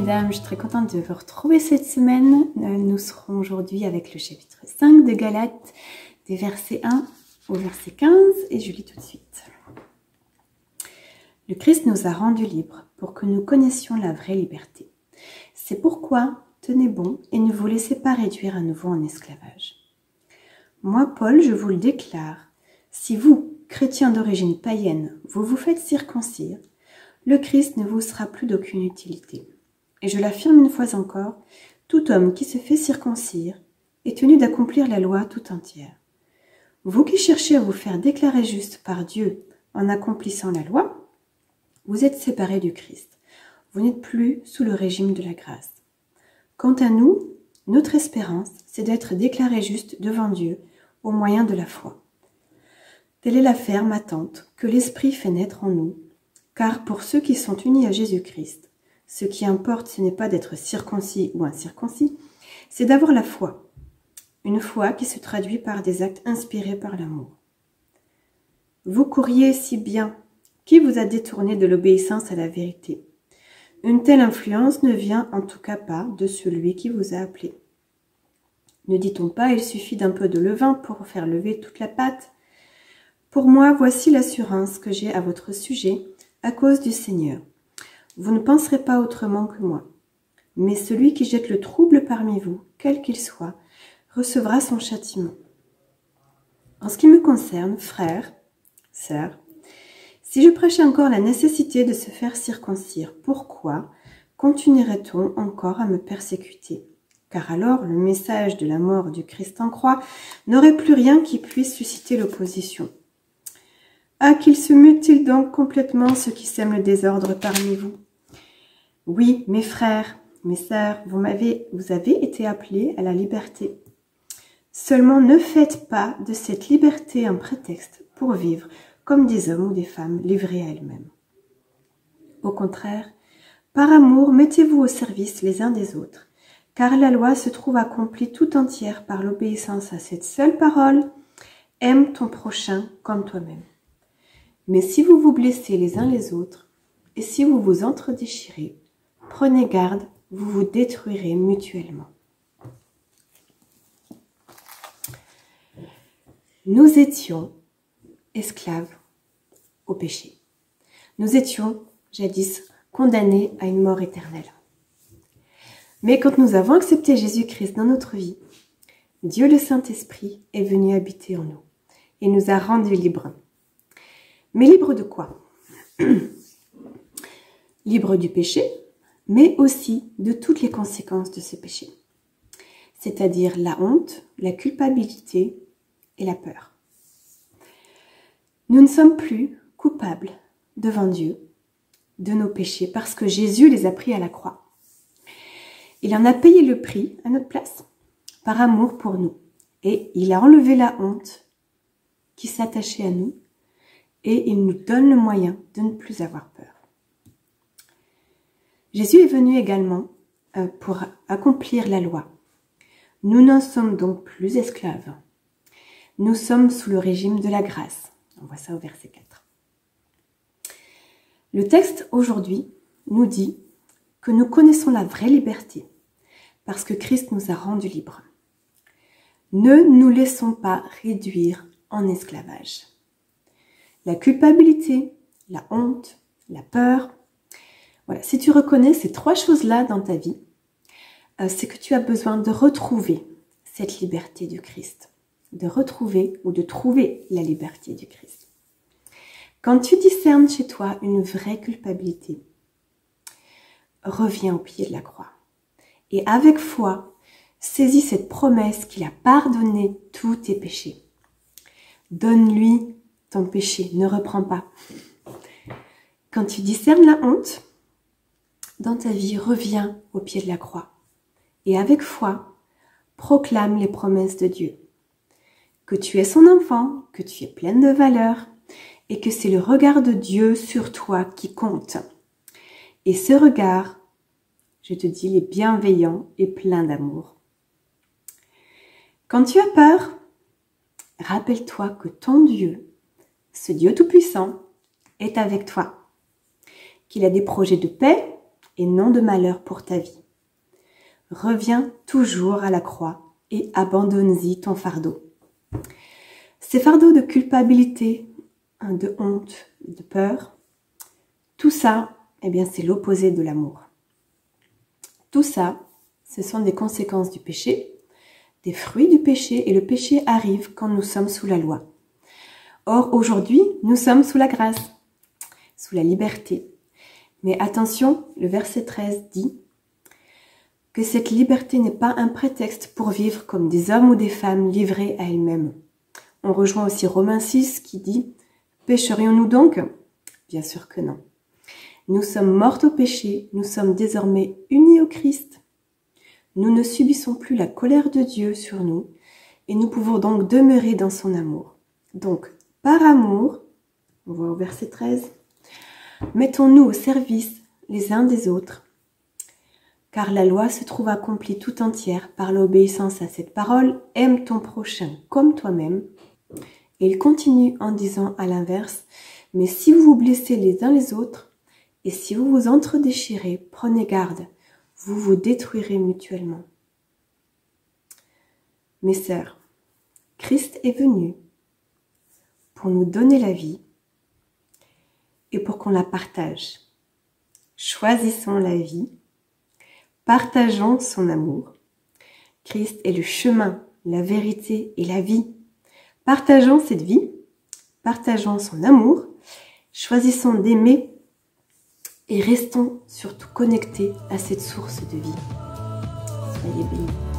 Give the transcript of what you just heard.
mesdames, je suis très contente de vous retrouver cette semaine. Nous serons aujourd'hui avec le chapitre 5 de Galates, des versets 1 au verset 15, et je lis tout de suite. Le Christ nous a rendus libres pour que nous connaissions la vraie liberté. C'est pourquoi, tenez bon et ne vous laissez pas réduire à nouveau en esclavage. Moi, Paul, je vous le déclare, si vous, chrétiens d'origine païenne, vous vous faites circoncire, le Christ ne vous sera plus d'aucune utilité. Et je l'affirme une fois encore, tout homme qui se fait circoncire est tenu d'accomplir la loi tout entière. Vous qui cherchez à vous faire déclarer juste par Dieu en accomplissant la loi, vous êtes séparés du Christ. Vous n'êtes plus sous le régime de la grâce. Quant à nous, notre espérance, c'est d'être déclarés justes devant Dieu au moyen de la foi. Telle est la ferme attente que l'Esprit fait naître en nous, car pour ceux qui sont unis à Jésus-Christ, ce qui importe, ce n'est pas d'être circoncis ou incirconcis, c'est d'avoir la foi. Une foi qui se traduit par des actes inspirés par l'amour. Vous courriez si bien. Qui vous a détourné de l'obéissance à la vérité? Une telle influence ne vient en tout cas pas de celui qui vous a appelé. Ne dit-on pas, il suffit d'un peu de levain pour faire lever toute la pâte? Pour moi, voici l'assurance que j'ai à votre sujet à cause du Seigneur. Vous ne penserez pas autrement que moi. Mais celui qui jette le trouble parmi vous, quel qu'il soit, recevra son châtiment. En ce qui me concerne, frères, sœurs, si je prêchais encore la nécessité de se faire circoncire, pourquoi continuerait-on encore à me persécuter? Car alors le message de la mort du Christ en croix n'aurait plus rien qui puisse susciter l'opposition. Ah, qu'il se mutile donc complètement ceux qui sèment le désordre parmi vous. Oui, mes frères, mes sœurs, vous avez été appelés à la liberté. Seulement ne faites pas de cette liberté un prétexte pour vivre comme des hommes ou des femmes livrés à elles-mêmes. Au contraire, par amour, mettez-vous au service les uns des autres, car la loi se trouve accomplie tout entière par l'obéissance à cette seule parole, aime ton prochain comme toi-même. Mais si vous vous blessez les uns les autres, et si vous vous entre-déchirez, prenez garde, vous vous détruirez mutuellement. Nous étions esclaves au péché. Nous étions, jadis, condamnés à une mort éternelle. Mais quand nous avons accepté Jésus-Christ dans notre vie, Dieu le Saint-Esprit est venu habiter en nous et nous a rendus libres. Mais libres de quoi? Libres du péché, mais aussi de toutes les conséquences de ce péché. C'est-à-dire la honte, la culpabilité et la peur. Nous ne sommes plus coupables devant Dieu de nos péchés parce que Jésus les a pris à la croix. Il en a payé le prix à notre place par amour pour nous et il a enlevé la honte qui s'attachait à nous et il nous donne le moyen de ne plus avoir peur. Jésus est venu également pour accomplir la loi. Nous n'en sommes donc plus esclaves. Nous sommes sous le régime de la grâce. On voit ça au verset 4. Le texte aujourd'hui nous dit que nous connaissons la vraie liberté parce que Christ nous a rendus libres. Ne nous laissons pas réduire en esclavage. La culpabilité, la honte, la peur. Voilà, si tu reconnais ces trois choses-là dans ta vie, c'est que tu as besoin de retrouver cette liberté du Christ. De retrouver ou de trouver la liberté du Christ. Quand tu discernes chez toi une vraie culpabilité, reviens au pied de la croix. Et avec foi, saisis cette promesse qu'il a pardonné tous tes péchés. Donne-lui ton péché, ne reprends pas. Quand tu discernes la honte, dans ta vie, reviens au pied de la croix. Et avec foi, proclame les promesses de Dieu. Que tu es son enfant, que tu es pleine de valeur, et que c'est le regard de Dieu sur toi qui compte. Et ce regard, je te dis, il est bienveillant et plein d'amour. Quand tu as peur, rappelle-toi que ton Dieu, ce Dieu tout-puissant, est avec toi, qu'il a des projets de paix et non de malheur pour ta vie. Reviens toujours à la croix et abandonne-y ton fardeau. Ces fardeaux de culpabilité, de honte, de peur, tout ça, eh bien, c'est l'opposé de l'amour. Tout ça, ce sont des conséquences du péché, des fruits du péché, et le péché arrive quand nous sommes sous la loi. Or, aujourd'hui, nous sommes sous la grâce, sous la liberté. Mais attention, le verset 13 dit que cette liberté n'est pas un prétexte pour vivre comme des hommes ou des femmes livrés à elles-mêmes. On rejoint aussi Romains 6 qui dit « Pécherions-nous donc ?» Bien sûr que non. Nous sommes morts au péché, nous sommes désormais unis au Christ. Nous ne subissons plus la colère de Dieu sur nous et nous pouvons donc demeurer dans son amour. Donc, par amour, on voit au verset 13, mettons-nous au service les uns des autres, car la loi se trouve accomplie tout entière par l'obéissance à cette parole, aime ton prochain comme toi-même. Et il continue en disant à l'inverse, mais si vous vous blessez les uns les autres, et si vous vous entre-déchirez, prenez garde, vous vous détruirez mutuellement. Mes sœurs, Christ est venu pour nous donner la vie et pour qu'on la partage. Choisissons la vie, partageons son amour. Christ est le chemin, la vérité et la vie. Partageons cette vie, partageons son amour, choisissons d'aimer et restons surtout connectés à cette source de vie. Soyez bénis.